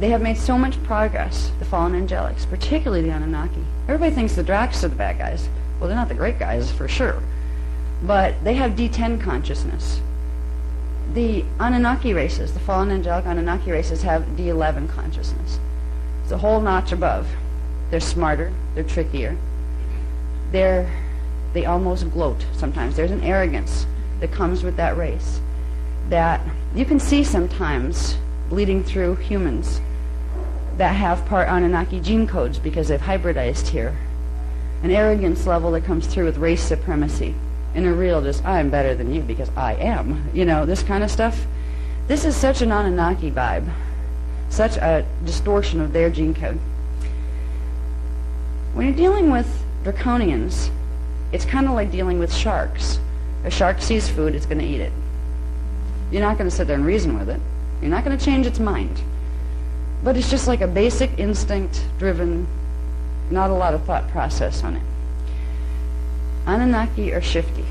They have made so much progress, the fallen angelics, particularly the Anunnaki. Everybody thinks the Dracs are the bad guys. Well, they're not the great guys, for sure. But they have D10 consciousness. The Anunnaki races, the fallen angelic Anunnaki races, have D11 consciousness. It's a whole notch above. They're smarter, they're trickier. They almost gloat sometimes. There's an arrogance that comes with that race that you can see sometimes bleeding through humans that have part Anunnaki gene codes because they've hybridized here. An arrogance level that comes through with race supremacy. In a real just, I'm better than you because I am. You know, this kind of stuff. This is such an Anunnaki vibe. Such a distortion of their gene code. When you're dealing with Draconians, it's kind of like dealing with sharks. A shark sees food, it's going to eat it. You're not going to sit there and reason with it. You're not going to change its mind. But it's just like a basic instinct-driven, not a lot of thought process on it. Anunnaki are shifty.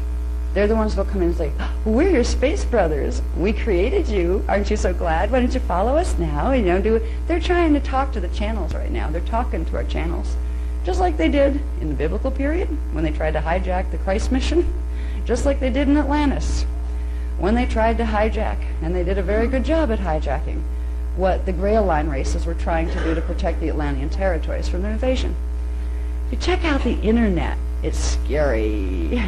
They're the ones that will come in and say, we're your space brothers. We created you. Aren't you so glad? Why don't you follow us now? You know, they're trying to talk to the channels right now. They're talking to our channels. Just like they did in the biblical period when they tried to hijack the Christ mission. Just like they did in Atlantis when they tried to hijack, and they did a very good job at hijacking, what the Grail Line races were trying to do to protect the Atlantean territories from their invasion. If you check out the internet, it's scary.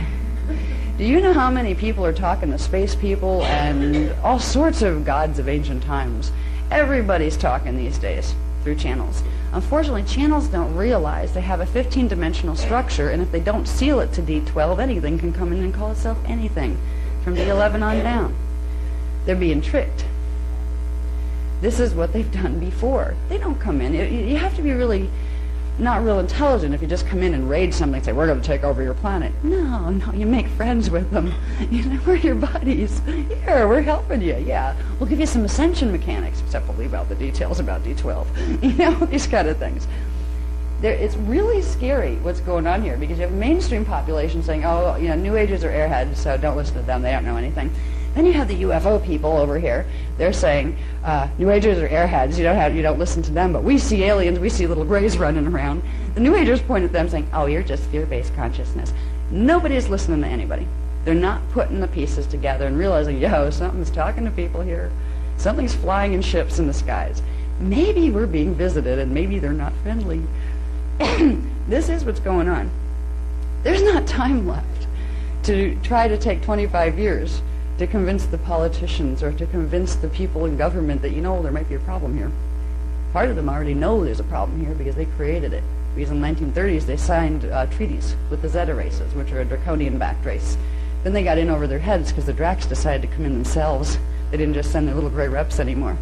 Do you know how many people are talking to space people and all sorts of gods of ancient times? Everybody's talking these days through channels. Unfortunately, channels don't realize they have a 15-dimensional structure, and if they don't seal it to D12, anything can come in and call itself anything from D11 on down. They're being tricked. This is what they've done before. They don't come in. You have to be really not real intelligent if you just come in and raid something and say, we're going to take over your planet. No, you make friends with them. You know, we're your buddies. Here, we're helping you. Yeah, we'll give you some ascension mechanics, except we'll leave out the details about D12. You know, these kind of things. It's really scary what's going on here, because you have a mainstream population saying, oh, you know, New Agers are airheads, so don't listen to them, they don't know anything. Then you have the UFO people over here. They're saying, New Agers are airheads, you don't listen to them, but we see aliens, we see little grays running around. The New Agers point at them saying, oh, you're just fear-based consciousness. Nobody's listening to anybody. They're not putting the pieces together and realizing, yo, something's talking to people here. Something's flying in ships in the skies. Maybe we're being visited, and maybe they're not friendly. This is what's going on. There's not time left to try to take 25 years to convince the politicians or to convince the people in government that, you know, there might be a problem here. Part of them already know there's a problem here because they created it. Because in the 1930s they signed treaties with the Zeta races, which are a Draconian-backed race. Then they got in over their heads because the Dracs decided to come in themselves. They didn't just send their little gray reps anymore.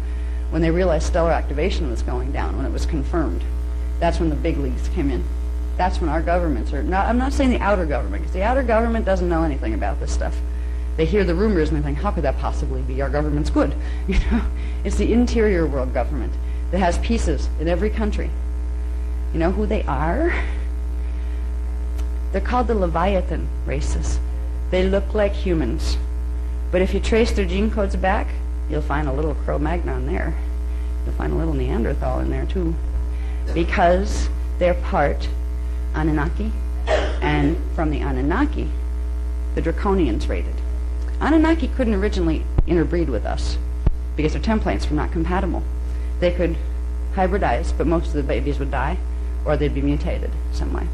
When they realized stellar activation was going down, when it was confirmed, that's when the big leagues came in. That's when our governments are, I'm not saying the outer government, because the outer government doesn't know anything about this stuff. They hear the rumors and they think, how could that possibly be? Our government's good. You know, it's the interior world government that has pieces in every country. You know who they are? They're called the Leviathan races. They look like humans. But if you trace their gene codes back, you'll find a little Cro-Magnon there. You'll find a little Neanderthal in there too. Because they're part Anunnaki, and from the Anunnaki, the Draconians raided. Anunnaki couldn't originally interbreed with us because their templates were not compatible. They could hybridize, but most of the babies would die, or they'd be mutated some way.